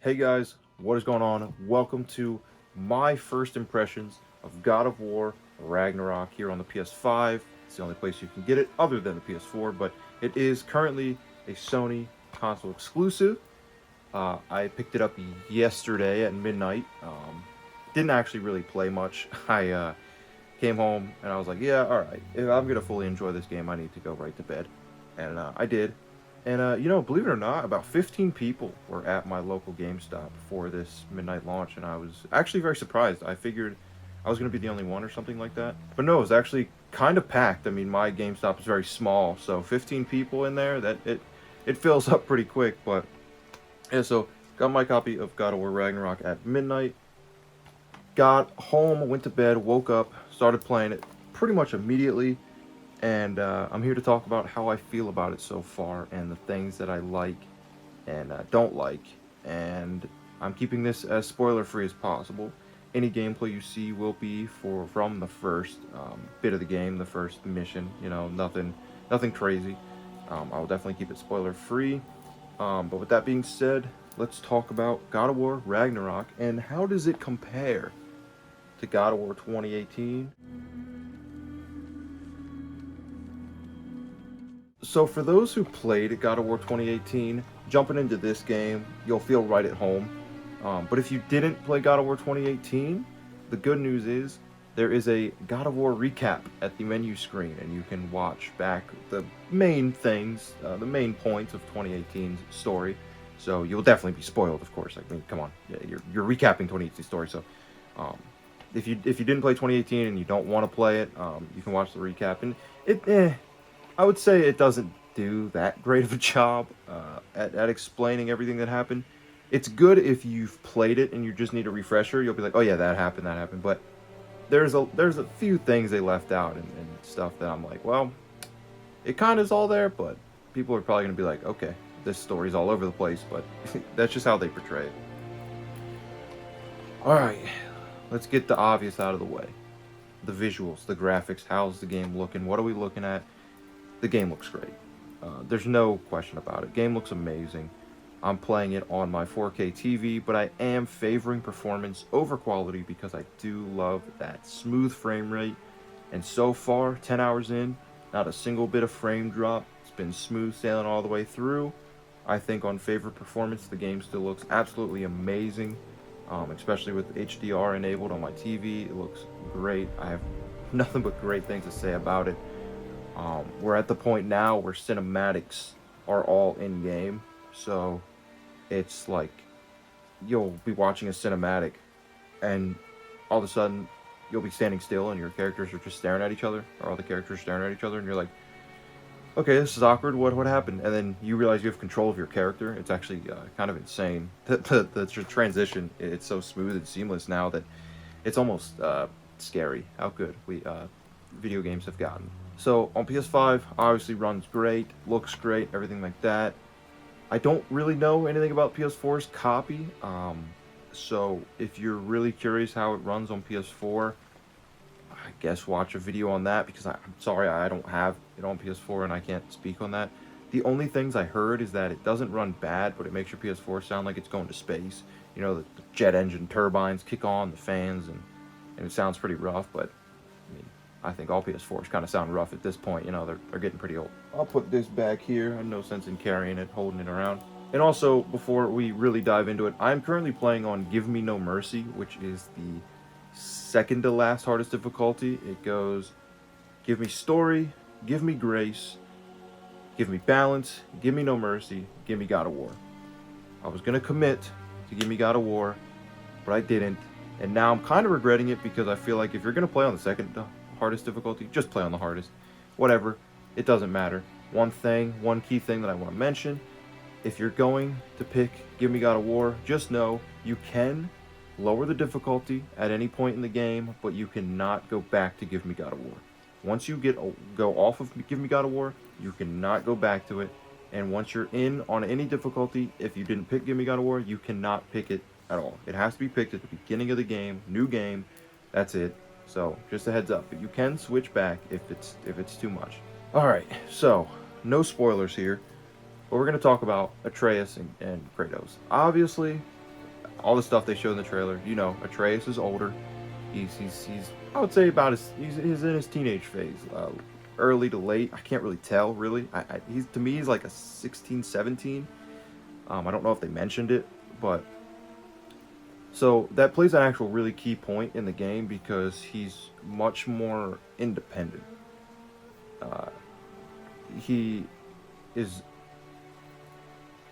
Hey guys, what is going on? Welcome to my first impressions of God of War Ragnarok here on the PS5. It's the only place you can get it other than the PS4, but it is currently a Sony console exclusive. I picked it up yesterday at midnight. Didn't actually really play much. I came home and I was like, yeah, all right. If I'm gonna fully enjoy this game, I need to go right to bed, and I did. And believe it or not, about 15 people were at my local GameStop for this midnight launch, and I was actually very surprised. I figured I was gonna be the only one or something like that, but no, it was actually kind of packed. I mean, my GameStop is very small, so 15 people in there, that it fills up pretty quick. But yeah, so got my copy of God of War Ragnarok at midnight. Got home, went to bed, woke up, started playing it pretty much immediately, and I'm here to talk about how I feel about it so far and the things that I like and don't like. And I'm keeping this as spoiler free as possible. Any gameplay you see will be from the first bit of the game, the first mission. Nothing crazy. I will definitely keep it spoiler free. But with that being said, let's talk about God of War Ragnarok and how does it compare to God of War 2018. So for those who played God of War 2018, jumping into this game, you'll feel right at home. But if you didn't play God of War 2018, the good news is there is a God of War recap at the menu screen, and you can watch back the main things, the main points of 2018's story. So you'll definitely be spoiled, of course. I mean, come on, yeah, you're recapping 2018's story. So um, if you didn't play 2018 and you don't want to play it, you can watch the recap. And I would say it doesn't do that great of a job at explaining everything that happened. It's good if you've played it and you just need a refresher. You'll be like, oh yeah, that happened, that happened. But there's a few things they left out and stuff that I'm like, well, it kind of is all there, but people are probably going to be like, okay, this story's all over the place, but that's just how they portray it. All right, let's get the obvious out of the way. The visuals, the graphics, how's the game looking? What are we looking at? The game looks great. There's no question about it. Game looks amazing. I'm playing it on my 4K TV, but I am favoring performance over quality because I do love that smooth frame rate. And so far, 10 hours in, not a single bit of frame drop. It's been smooth sailing all the way through. I think on favorite performance, the game still looks absolutely amazing, especially with HDR enabled on my TV. It looks great. I have nothing but great things to say about it. We're at the point now where cinematics are all in game, so it's like you'll be watching a cinematic and all of a sudden you'll be standing still and your characters are just staring at each other, or all the characters staring at each other, and you're like, okay, this is awkward, what happened? And then you realize you have control of your character. It's actually kind of insane. The transition, it's so smooth and seamless now that it's almost scary how good video games have gotten. So on PS5, obviously runs great, looks great, everything like that. I don't really know anything about PS4's copy, so if you're really curious how it runs on PS4, I guess watch a video on that, because I'm sorry, I don't have it on PS4 and I can't speak on that. The only things I heard is that it doesn't run bad, but it makes your PS4 sound like it's going to space. You know, the jet engine turbines kick on, the fans, and it sounds pretty rough, but I mean, I think all PS4s kind of sound rough at this point. You know, they're getting pretty old. I'll put this back here. I have no sense in carrying it, holding it around. And also, before we really dive into it, I'm currently playing on Give Me No Mercy, which is the second to last hardest difficulty. It goes, give me story, give me grace, give me balance, give me no mercy, give me God of War. I was going to commit to Give Me God of War, but I didn't. And now I'm kind of regretting it, because I feel like if you're going to play on the second hardest difficulty, just play on the hardest. Whatever, it doesn't matter. One key thing that I want to mention, if you're going to pick Give Me God of War, just know you can lower the difficulty at any point in the game, but you cannot go back to Give Me God of War. Once you go off of Give Me God of War, you cannot go back to it. And once you're in on any difficulty, if you didn't pick Give Me God of War, you cannot pick it at all. It has to be picked at the beginning of the game, new game. That's it. So just a heads up, but you can switch back if it's too much. All right, so no spoilers here, but we're gonna talk about Atreus and Kratos. Obviously, all the stuff they showed in the trailer. You know, Atreus is older. He's I would say about he's in his teenage phase, early to late. I can't really tell really. He's to me he's like a 16, 17. I don't know if they mentioned it, but so that plays an actual really key point in the game because he's much more independent. Uh, he is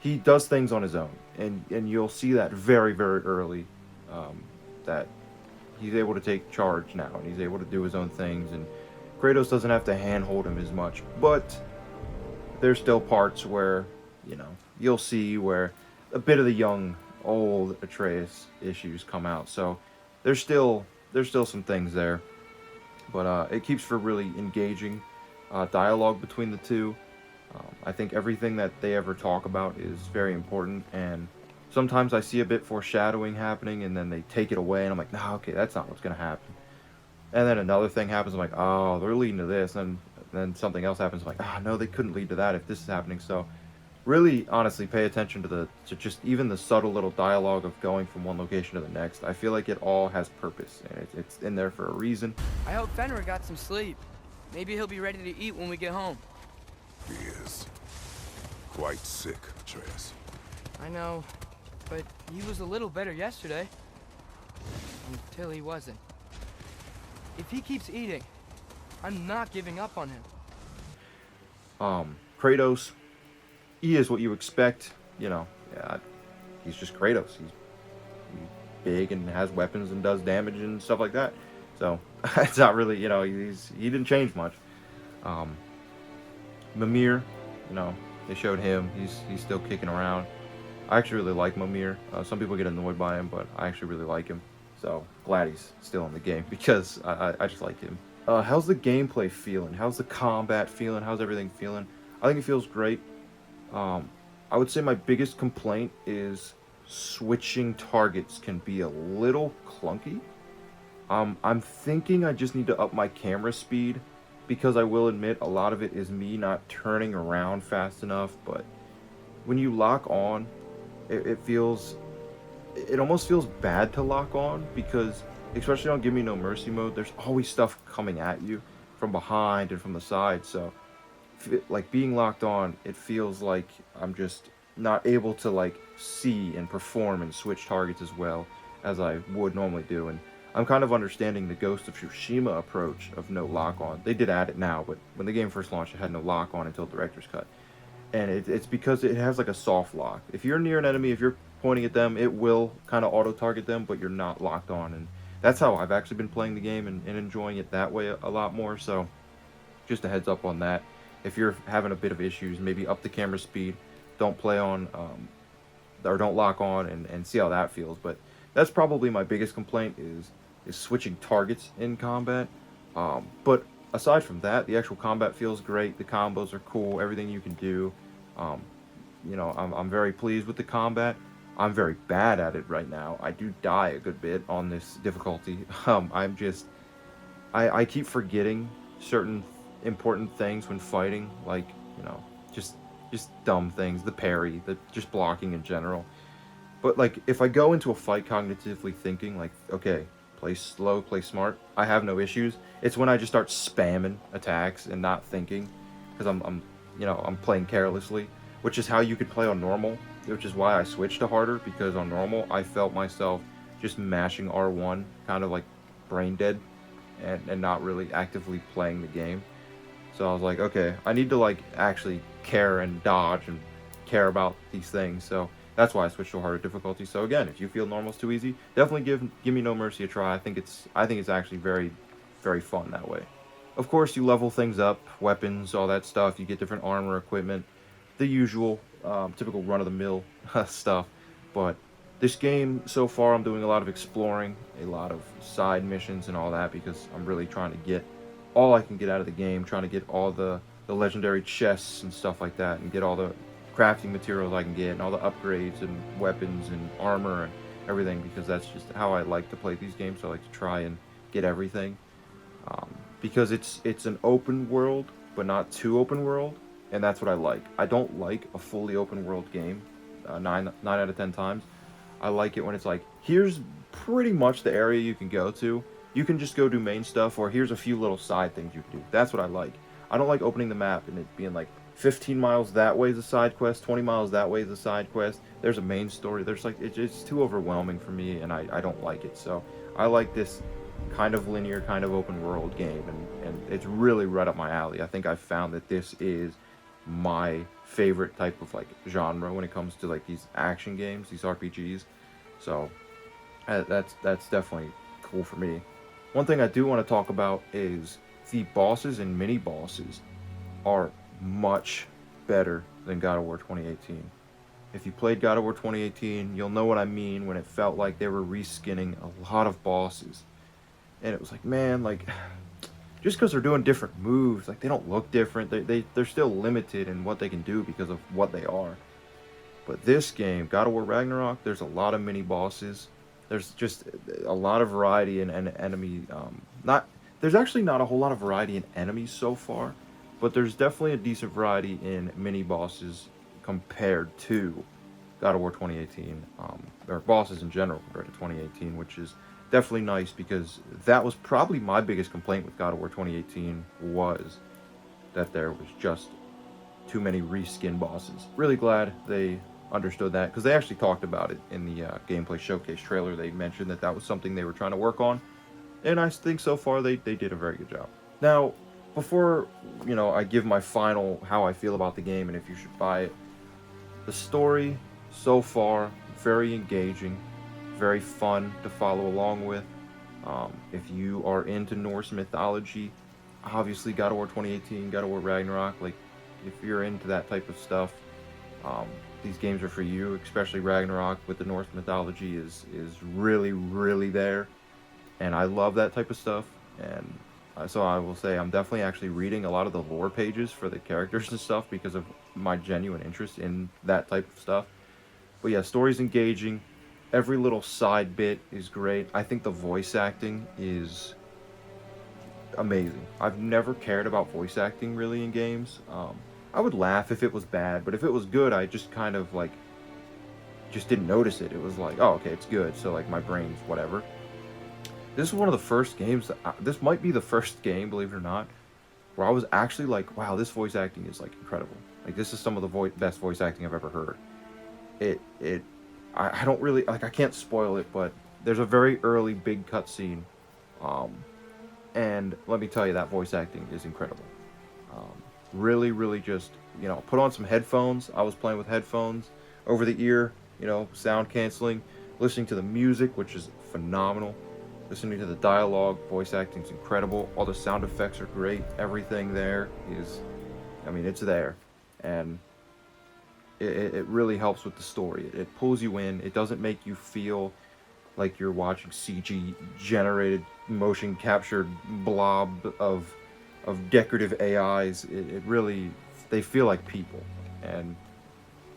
he does things on his own, and you'll see that very very early, that he's able to take charge now and he's able to do his own things, and Kratos doesn't have to handhold him as much, but there's still parts where you'll see where a bit of the young old Atreus issues come out. So there's still some things there, but it keeps for really engaging dialogue between the two. I think everything that they ever talk about is very important, and sometimes I see a bit foreshadowing happening, and then they take it away, and I'm like, no, okay, that's not what's gonna happen. And then another thing happens, I'm like, oh, they're leading to this, and then something else happens, I'm like, ah, no, they couldn't lead to that if this is happening. So really, honestly, pay attention to just even the subtle little dialogue of going from one location to the next. I feel like it all has purpose, and it's in there for a reason. I hope Fenrir got some sleep. Maybe he'll be ready to eat when we get home. He is quite sick, Atreus. I know, but he was a little better yesterday. Until he wasn't. If he keeps eating, I'm not giving up on him. Kratos, he is what you expect. Yeah, he's just Kratos. He's big and has weapons and does damage and stuff like that. So it's not really, he didn't change much. Mimir, they showed him. He's still kicking around. I actually really like Mimir. Some people get annoyed by him, but I actually really like him. So glad he's still in the game because I just like him. How's the gameplay feeling? How's the combat feeling? How's everything feeling? I think it feels great. I would say my biggest complaint is switching targets can be a little clunky. I'm thinking I just need to up my camera speed because I will admit a lot of it is me not turning around fast enough, but when you lock on, it almost feels bad to lock on because especially on Give Me No Mercy mode, there's always stuff coming at you from behind and from the side. So like being locked on, it feels like I'm just not able to like see and perform and switch targets as well as I would normally do. And I'm kind of understanding the Ghost of Tsushima approach of no lock on. They did add it now, but when the game first launched, it had no lock on until Director's Cut. And it's because it has like a soft lock. If you're near an enemy, if you're pointing at them, it will kind of auto target them, but you're not locked on. And that's how I've actually been playing the game and enjoying it that way a lot more. So just a heads up on that. If you're having a bit of issues, maybe up the camera speed. Don't play on, or don't lock on and see how that feels. But that's probably my biggest complaint is switching targets in combat. But aside from that, the actual combat feels great. The combos are cool. Everything you can do. I'm very pleased with the combat. I'm very bad at it right now. I do die a good bit on this difficulty. I keep forgetting certain important things when fighting, like, just dumb things, the parry, the just blocking in general. But like if I go into a fight cognitively thinking like, okay, play slow, play smart, I have no issues. It's when I just start spamming attacks and not thinking because I'm playing carelessly, which is how you could play on normal, which is why I switched to harder, because on normal I felt myself just mashing R1 kind of like brain dead and not really actively playing the game. So I was like, okay, I need to like actually care and dodge and care about these things. So that's why I switched to harder difficulty. So again, if you feel normal's too easy, definitely give Me No Mercy a try. I think it's actually very, very fun that way. Of course, you level things up, weapons, all that stuff. You get different armor, equipment, the usual, typical run-of-the-mill stuff. But this game, so far, I'm doing a lot of exploring, a lot of side missions and all that, because I'm really trying to get all I can get out of the game, trying to get all the legendary chests and stuff like that, and get all the crafting materials I can get, and all the upgrades and weapons and armor and everything, because that's just how I like to play these games. So I like to try and get everything, because it's an open world, but not too open world, and that's what I like. I don't like a fully open world game 9 out of 10 times. I like it when it's like, here's pretty much the area you can go to. You can just go do main stuff, or here's a few little side things you can do. That's what I like. I don't like opening the map and it being like 15 miles that way is a side quest, 20 miles that way is a side quest. There's a main story. There's like, it's too overwhelming for me, and I don't like it. So I like this kind of linear, kind of open world game, and it's really right up my alley. I think I've found that this is my favorite type of like genre when it comes to like these action games, these RPGs. So that's definitely cool for me. One thing I do want to talk about is the bosses and mini bosses are much better than God of War 2018. If you played God of War 2018, you'll know what I mean when it felt like they were reskinning a lot of bosses. And it was like, man, like, just because they're doing different moves, like, they don't look different. They're still limited in what they can do because of what they are. But this game, God of War Ragnarok, there's a lot of mini bosses. There's just a lot of variety in enemy. There's actually not a whole lot of variety in enemies so far, but there's definitely a decent variety in mini bosses compared to God of War 2018, or bosses in general compared to 2018, which is definitely nice, because that was probably my biggest complaint with God of War 2018, was that there was just too many reskin bosses. Really glad they understood that, because they actually talked about it in the gameplay showcase trailer. They mentioned that that was something they were trying to work on, and I think so far they did a very good job. Now, before I give my final how I feel about the game and if you should buy it, the story so far very engaging, very fun to follow along with. If you are into Norse mythology, obviously God of War 2018, God of War Ragnarok, like, if you're into that type of stuff, these games are for you. Especially Ragnarok with the Norse mythology is really, really there, and I love that type of stuff. And so I will say I'm definitely actually reading a lot of the lore pages for the characters and stuff because of my genuine interest in that type of stuff. But yeah, story's engaging. Every little side bit is great. I think the voice acting is amazing. I've never cared about voice acting really in games. I would laugh if it was bad, but if it was good, I just kind of like just didn't notice it. It was like, oh, okay, it's good, so like my brain's whatever. This is one of the first games this might be the first game, believe it or not, where I was actually like, wow, this voice acting is like incredible. Like, this is some of the best voice acting I've ever heard. I don't really, like, I can't spoil it, but there's a very early big cutscene, and let me tell you, that voice acting is incredible. Really, really just, put on some headphones. I was playing with headphones over the ear, sound canceling, listening to the music, which is phenomenal, listening to the dialogue. Voice acting is incredible. All the sound effects are great. Everything there is, it's there, and it really helps with the story. It pulls you in. It doesn't make you feel like you're watching CG generated, motion captured blob of decorative AIs. It really, they feel like people, and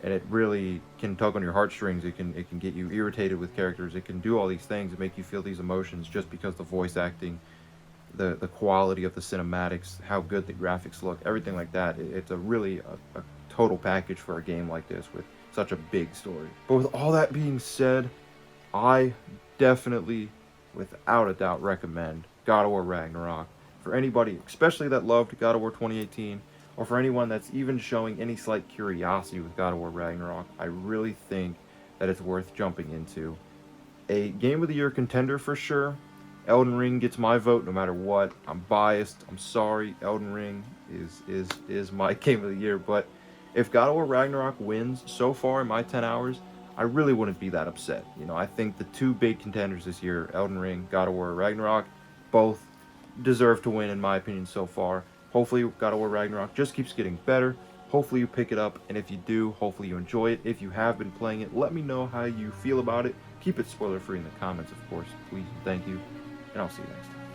it really can tug on your heartstrings. It can get you irritated with characters. It can do all these things and make you feel these emotions just because the voice acting, the quality of the cinematics, how good the graphics look, everything like that. It's a really a total package for a game like this with such a big story. But with all that being said, I definitely, without a doubt, recommend God of War Ragnarok for anybody, especially that loved God of War 2018, or for anyone that's even showing any slight curiosity with God of War Ragnarok. I really think that it's worth jumping into. A Game of the Year contender for sure. Elden Ring gets my vote no matter what. I'm biased. I'm sorry. Elden Ring is my Game of the Year. But if God of War Ragnarok wins so far in my 10 hours, I really wouldn't be that upset. I think the two big contenders this year, Elden Ring, God of War Ragnarok, both deserve to win in my opinion so far. Hopefully God of War Ragnarok just keeps getting better. Hopefully you pick it up, and if you do, hopefully you enjoy it. If you have been playing it, let me know how you feel about it. Keep it spoiler free in the comments, of course, please and thank you, and I'll see you next time.